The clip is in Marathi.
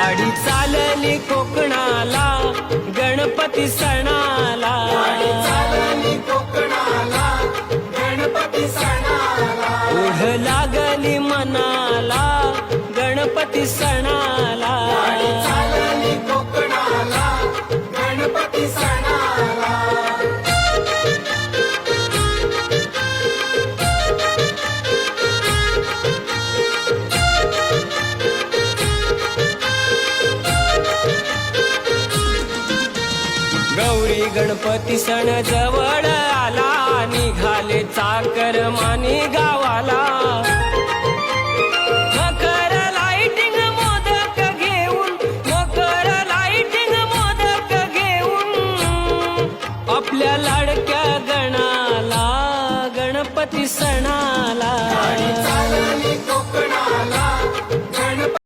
गाडी चालली कोकणाला गणपती सणाला, ओढ लागली मनाला गणपती सणाला. गौरी गणपती सण जवळ आला, निघाले चाकर मानी गावाला. मकर लाइटिंग मोदक घेऊन, मकर लाइटिंग मोदक घेऊन, आपल्या लाडक्या गणाला गणपती सणाला.